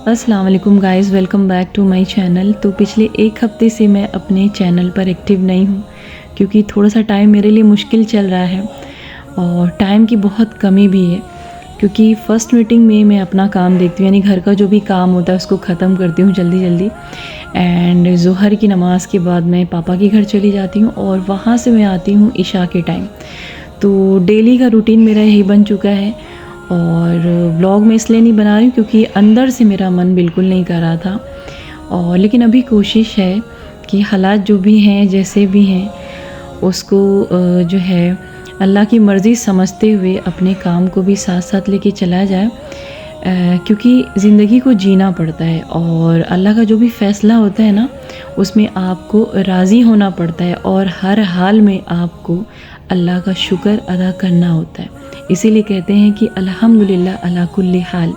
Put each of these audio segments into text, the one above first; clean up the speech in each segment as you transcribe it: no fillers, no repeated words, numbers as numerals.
अस्सलाम वालेकुम guys, welcome back to my channel. तो पिछले एक हफ़्ते से मैं अपने चैनल पर एक्टिव नहीं हूँ क्योंकि थोड़ा सा टाइम मेरे लिए मुश्किल चल रहा है और टाइम की बहुत कमी भी है क्योंकि फ़र्स्ट मीटिंग में मैं अपना काम देखती हूँ, यानी घर का जो भी काम होता है उसको ख़त्म करती हूँ जल्दी जल्दी। एंड ज़ोहर की नमाज़ के बाद मैं पापा के घर चली जाती हूँ और वहाँ से मैं आती हूँ इशा के टाइम। तो डेली का रूटीन मेरा यही बन चुका है और व्लॉग मैं इसलिए नहीं बना रही हूँ क्योंकि अंदर से मेरा मन बिल्कुल नहीं कर रहा था। और लेकिन अभी कोशिश है कि हालात जो भी हैं जैसे भी हैं उसको जो है अल्लाह की मर्ज़ी समझते हुए अपने काम को भी साथ साथ लेके चला जाए, क्योंकि ज़िंदगी को जीना पड़ता है और अल्लाह का जो भी फ़ैसला होता है ना उसमें आपको राज़ी होना पड़ता है और हर हाल में आपको अल्लाह का शुक्र अदा करना होता है। इसीलिए कहते हैं कि अल्हम्दुलिल्लाह अला कुल्ली हाल,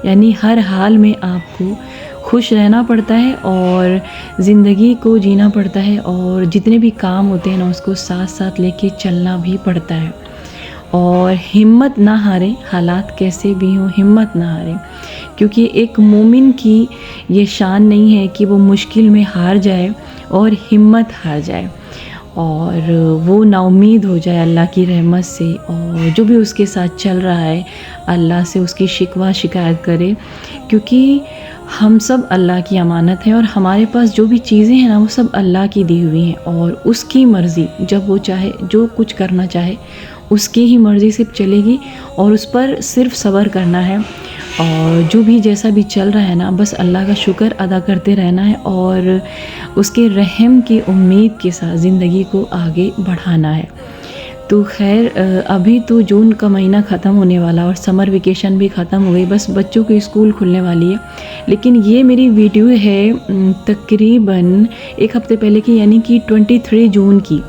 यानी हर हाल में आपको खुश रहना पड़ता है और ज़िंदगी को जीना पड़ता है और जितने भी काम होते हैं ना उसको साथ साथ लेके चलना भी पड़ता है। और हिम्मत ना हारें, हालात कैसे भी हों हिम्मत ना हारें, क्योंकि एक मोमिन की ये शान नहीं है कि वो मुश्किल में हार जाए और हिम्मत हार जाए और वो नाउम्मीद हो जाए अल्लाह की रहमत से और जो भी उसके साथ चल रहा है अल्लाह से उसकी शिकवा शिकायत करे, क्योंकि हम सब अल्लाह की अमानत है और हमारे पास जो भी चीज़ें हैं ना वो सब अल्लाह की दी हुई हैं और उसकी मर्ज़ी, जब वो चाहे जो कुछ करना चाहे उसकी ही मर्ज़ी से चलेगी और उस पर सिर्फ सब्र करना है और जो भी जैसा भी चल रहा है ना बस अल्लाह का शुक्र अदा करते रहना है और उसके रहम की उम्मीद के साथ ज़िंदगी को आगे बढ़ाना है। तो खैर अभी तो जून का महीना ख़त्म होने वाला और समर वेकेशन भी ख़त्म हो गई, बस बच्चों की स्कूल खुलने वाली है। लेकिन ये मेरी वीडियो है तकरीबन एक हफ़्ते पहले की, यानी कि 23 जून की।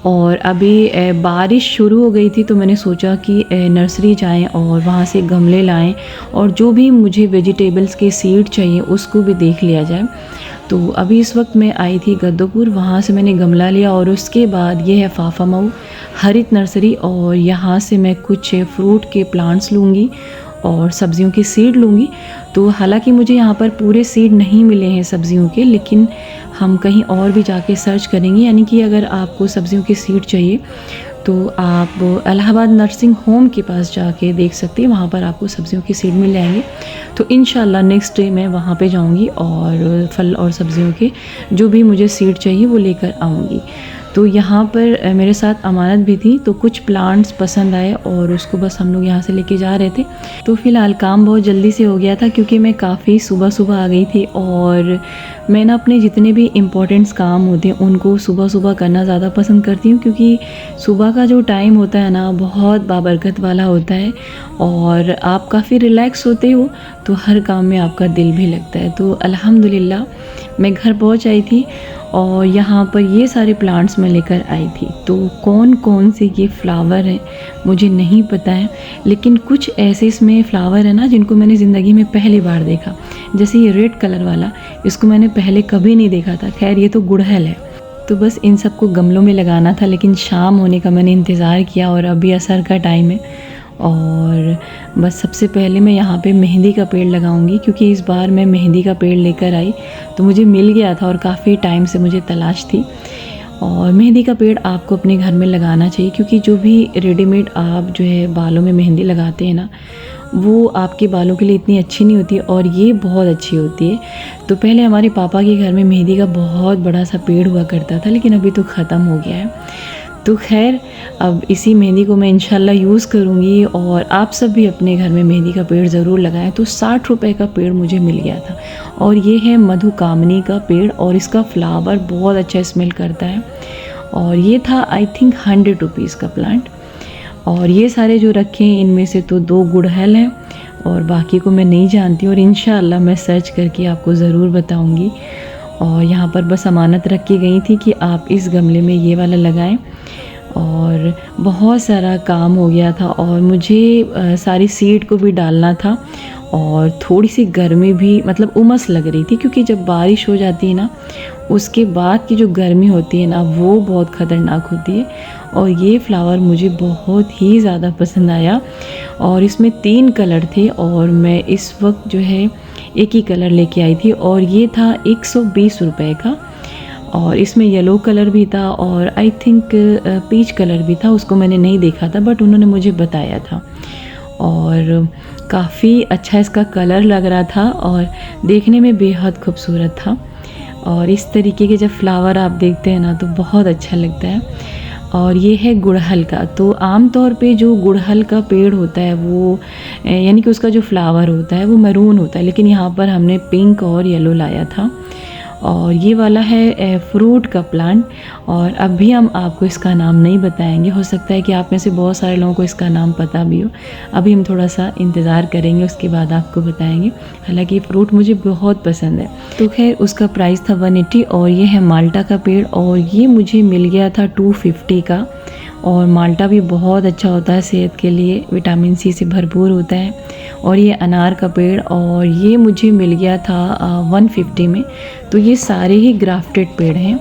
और अभी बारिश शुरू हो गई थी तो मैंने सोचा कि नर्सरी जाएं और वहाँ से गमले लाएं और जो भी मुझे वेजिटेबल्स के सीड चाहिए उसको भी देख लिया जाए। तो अभी इस वक्त मैं आई थी गद्दोपुर, वहाँ से मैंने गमला लिया और उसके बाद ये है फाफा मऊ हरित नर्सरी और यहाँ से मैं कुछ फ्रूट के प्लांट्स लूँगी और सब्जियों के सीड लूँगी। तो हालांकि मुझे यहाँ पर पूरे सीड नहीं मिले हैं सब्जियों के, लेकिन हम कहीं और भी जाके सर्च करेंगे, यानी कि अगर आपको सब्जियों के सीड चाहिए तो आप इलाहाबाद नर्सिंग होम के पास जाके देख सकते हैं, वहाँ पर आपको सब्जियों के सीड मिल जाएंगे। तो इंशाल्लाह नेक्स्ट डे मैं वहाँ पे जाऊँगी और फल और सब्जियों के जो भी मुझे सीड चाहिए वो लेकर आऊँगी। तो यहाँ पर मेरे साथ अमानत भी थी तो कुछ प्लांट्स पसंद आए और उसको बस हम लोग यहाँ से लेके जा रहे थे। तो फ़िलहाल काम बहुत जल्दी से हो गया था क्योंकि मैं काफ़ी सुबह सुबह आ गई थी और मैं ना अपने जितने भी इम्पोर्टेंट्स काम होते हैं उनको सुबह सुबह करना ज़्यादा पसंद करती हूँ, क्योंकि सुबह का जो टाइम होता है ना बहुत बाबरकत वाला होता है और आप काफ़ी रिलैक्स होते हो तो हर काम में आपका दिल भी लगता है। तो अल्हम्दुलिल्लाह मैं घर पहुँच आई थी और यहाँ पर ये सारे प्लांट्स मैं लेकर आई थी। तो कौन कौन से ये फ्लावर हैं मुझे नहीं पता है, लेकिन कुछ ऐसे इसमें फ्लावर है ना जिनको मैंने ज़िंदगी में पहली बार देखा। जैसे ये रेड कलर वाला, इसको मैंने पहले कभी नहीं देखा था। खैर ये तो गुड़हल है। तो बस इन सबको गमलों में लगाना था, लेकिन शाम होने का मैंने इंतज़ार किया और अभी असर का टाइम है और बस सबसे पहले मैं यहाँ पे मेहंदी का पेड़ लगाऊंगी, क्योंकि इस बार मैं मेहंदी का पेड़ लेकर आई तो मुझे मिल गया था और काफ़ी टाइम से मुझे तलाश थी। और मेहंदी का पेड़ आपको अपने घर में लगाना चाहिए, क्योंकि जो भी रेडीमेड आप जो है बालों में मेहंदी लगाते हैं ना वो आपके बालों के लिए इतनी अच्छी नहीं होती और ये बहुत अच्छी होती है। तो पहले हमारे पापा के घर में मेहंदी का बहुत बड़ा सा पेड़ हुआ करता था, लेकिन अभी तो ख़त्म हो गया है। तो खैर अब इसी मेहंदी को मैं इंशाल्लाह यूज़ करूँगी और आप सब भी अपने घर में मेहंदी का पेड़ ज़रूर लगाएं। तो 60 रुपए का पेड़ मुझे मिल गया था और ये है मधुकामनी का पेड़ और इसका फ्लावर बहुत अच्छा स्मेल करता है और ये था आई थिंक 100 रुपीज़ का प्लांट। और ये सारे जो रखे हैं इनमें से तो 2 गुड़हल हैं और बाकी को मैं नहीं जानती और इंशाल्लाह मैं सर्च करके आपको ज़रूर बताऊँगी। और यहाँ पर बस अमानत रख के गई थी कि आप इस गमले में ये वाला लगाएं और बहुत सारा काम हो गया था और मुझे सारी सीड को भी डालना था और थोड़ी सी गर्मी भी, मतलब उमस लग रही थी, क्योंकि जब बारिश हो जाती है ना उसके बाद की जो गर्मी होती है ना वो बहुत ख़तरनाक होती है। और ये फ्लावर मुझे बहुत ही ज़्यादा पसंद आया और इसमें 3 कलर थे और मैं इस वक्त जो है एक ही कलर लेके आई थी और ये था 120 रुपए का। और इसमें येलो कलर भी था और आई थिंक पीच कलर भी था, उसको मैंने नहीं देखा था बट उन्होंने मुझे बताया था। और काफ़ी अच्छा इसका कलर लग रहा था और देखने में बेहद खूबसूरत था। और इस तरीके के जब फ्लावर आप देखते हैं ना तो बहुत अच्छा लगता है। और ये है गुड़हल का। तो आम तौर पे जो गुड़हल का पेड़ होता है वो यानी कि उसका जो फ्लावर होता है वो मैरून होता है, लेकिन यहाँ पर हमने पिंक और येलो लाया था। और ये वाला है फ्रूट का प्लांट और अभी हम आपको इसका नाम नहीं बताएंगे। हो सकता है कि आप में से बहुत सारे लोगों को इसका नाम पता भी हो। अभी हम थोड़ा सा इंतज़ार करेंगे, उसके बाद आपको बताएंगे। हालांकि फ्रूट मुझे बहुत पसंद है। तो खैर उसका प्राइस था 180। और ये है माल्टा का पेड़ और ये मुझे मिल गया था 250 का। और माल्टा भी बहुत अच्छा होता है सेहत के लिए, विटामिन सी से भरपूर होता है। और ये अनार का पेड़ और ये मुझे मिल गया था 150 में। तो ये सारे ही ग्राफ्टेड पेड़ हैं।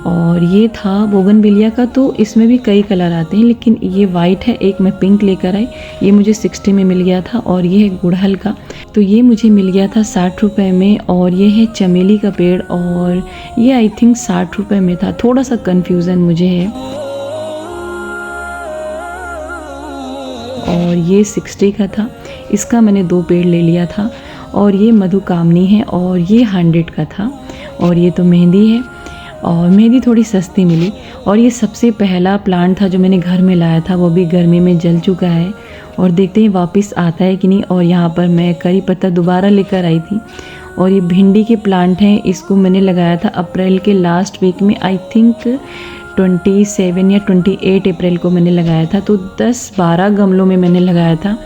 और ये था बोगनविलिया का। तो इसमें भी कई कलर आते हैं, लेकिन ये वाइट है, एक मैं पिंक लेकर आई, ये मुझे 60 में मिल गया था। और ये है गुड़हल का, तो ये मुझे मिल गया था 60 रुपये में। और ये है चमेली का पेड़ और ये आई थिंक 60 रुपये में था, थोड़ा सा कन्फ्यूज़न मुझे है। और ये 60 का था, इसका मैंने 2 पेड़ ले लिया था। और ये मधुकामनी है और ये 100 का था। और ये तो मेहंदी है और मेहंदी थोड़ी सस्ती मिली। और ये सबसे पहला प्लांट था जो मैंने घर में लाया था, वो भी गर्मी में जल चुका है और देखते हैं वापस आता है कि नहीं। और यहाँ पर मैं करी पत्ता दोबारा लेकर आई थी। और ये भिंडी के प्लांट हैं, इसको मैंने लगाया था अप्रैल के लास्ट वीक में, आई थिंक 27 या 28 अप्रैल को मैंने लगाया था। तो 10-12 गमलों में मैंने लगाया था,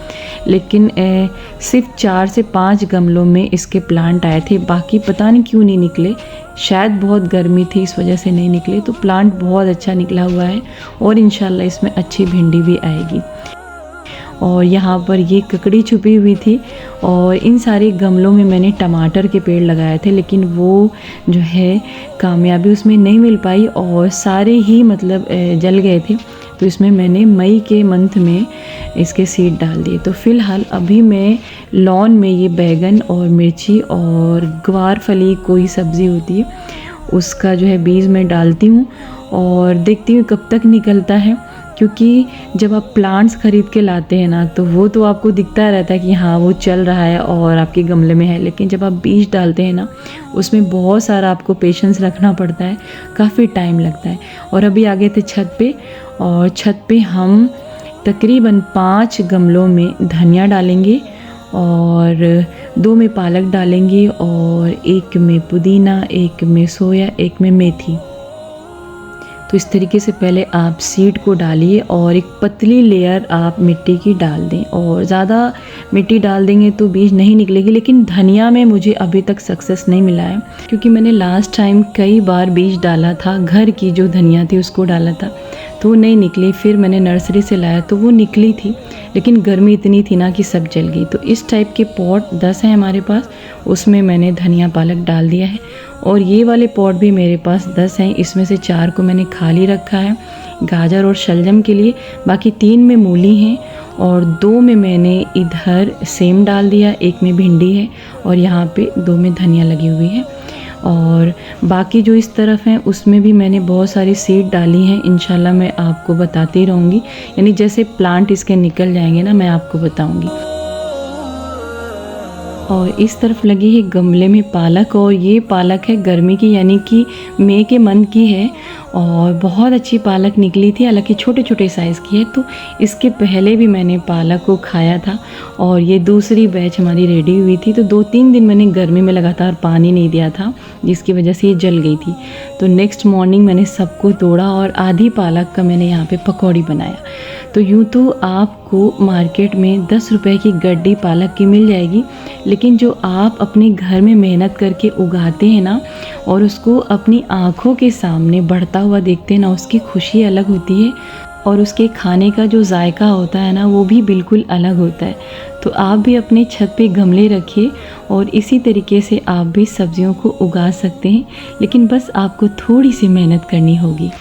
लेकिन सिर्फ 4 से 5 गमलों में इसके प्लांट आए थे। बाकी पता नहीं क्यों नहीं निकले, शायद बहुत गर्मी थी इस वजह से नहीं निकले। तो प्लांट बहुत अच्छा निकला हुआ है और इंशाल्लाह इसमें अच्छी भिंडी भी आएगी। और यहाँ पर ये ककड़ी छुपी हुई थी। और इन सारे गमलों में मैंने टमाटर के पेड़ लगाए थे, लेकिन वो जो है कामयाबी उसमें नहीं मिल पाई और सारे ही मतलब जल गए थे। तो इसमें मैंने मई के मंथ में इसके सीड डाल दिए। तो फ़िलहाल अभी मैं लॉन में ये बैगन और मिर्ची और ग्वार फली कोई सब्ज़ी होती है उसका जो है बीज मैं डालती हूँ और देखती हूँ कब तक निकलता है। क्योंकि जब आप प्लांट्स ख़रीद के लाते हैं ना तो वो तो आपको दिखता रहता है कि हाँ वो चल रहा है और आपके गमले में है, लेकिन जब आप बीज डालते हैं ना उसमें बहुत सारा आपको पेशेंस रखना पड़ता है, काफ़ी टाइम लगता है। और अभी आ गए थे छत पे और छत पे हम तकरीबन 5 गमलों में धनिया डालेंगे और 2 में पालक डालेंगे और 1 में पुदीना, 1 में सोया, 1 में मेथी। तो इस तरीके से पहले आप सीड को डालिए और एक पतली लेयर आप मिट्टी की डाल दें। और ज़्यादा मिट्टी डाल देंगे तो बीज नहीं निकलेगी। लेकिन धनिया में मुझे अभी तक सक्सेस नहीं मिला है, क्योंकि मैंने लास्ट टाइम कई बार बीज डाला था, घर की जो धनिया थी उसको डाला था तो वो नहीं निकली। फिर मैंने नर्सरी से लाया तो वो निकली थी, लेकिन गर्मी इतनी थी ना कि सब जल गई। तो इस टाइप के पॉट 10 हैं हमारे पास, उसमें मैंने धनिया पालक डाल दिया है। और ये वाले पॉट भी मेरे पास 10 हैं, इसमें से 4 को मैंने खाली रखा है गाजर और शलजम के लिए, बाकी 3 में मूली हैं और 2 में मैंने इधर सेम डाल दिया, 1 में भिंडी है और यहाँ पे 2 में धनिया लगी हुई है। और बाकी जो इस तरफ हैं उसमें भी मैंने बहुत सारी सीड डाली हैं। इंशाल्लाह मैं आपको बताती रहूँगी, यानी जैसे प्लांट इसके निकल जाएंगे ना मैं आपको बताऊँगी। और इस तरफ लगी है गमले में पालक, और ये पालक है गर्मी की, यानी कि मई के मंथ की है और बहुत अच्छी पालक निकली थी, हालांकि छोटे छोटे साइज़ की है। तो इसके पहले भी मैंने पालक को खाया था और ये दूसरी बैच हमारी रेडी हुई थी। तो 2-3 दिन मैंने गर्मी में लगातार पानी नहीं दिया था, जिसकी वजह से ये जल गई थी। तो नेक्स्ट मॉर्निंग मैंने सबको तोड़ा और आधी पालक का मैंने यहाँ पे पकौड़ी बनाया। तो यूँ तो आपको मार्केट में 10 रुपए की गड्डी पालक की मिल जाएगी, लेकिन जो आप अपने घर में मेहनत करके उगाते हैं ना और उसको अपनी आँखों के सामने बढ़ता हुआ देखते हैं ना, उसकी खुशी अलग होती है। और उसके खाने का जो जायका होता है ना वो भी बिल्कुल अलग होता है। तो आप भी अपने छत पे गमले रखिए और इसी तरीके से आप भी सब्जियों को उगा सकते हैं, लेकिन बस आपको थोड़ी सी मेहनत करनी होगी।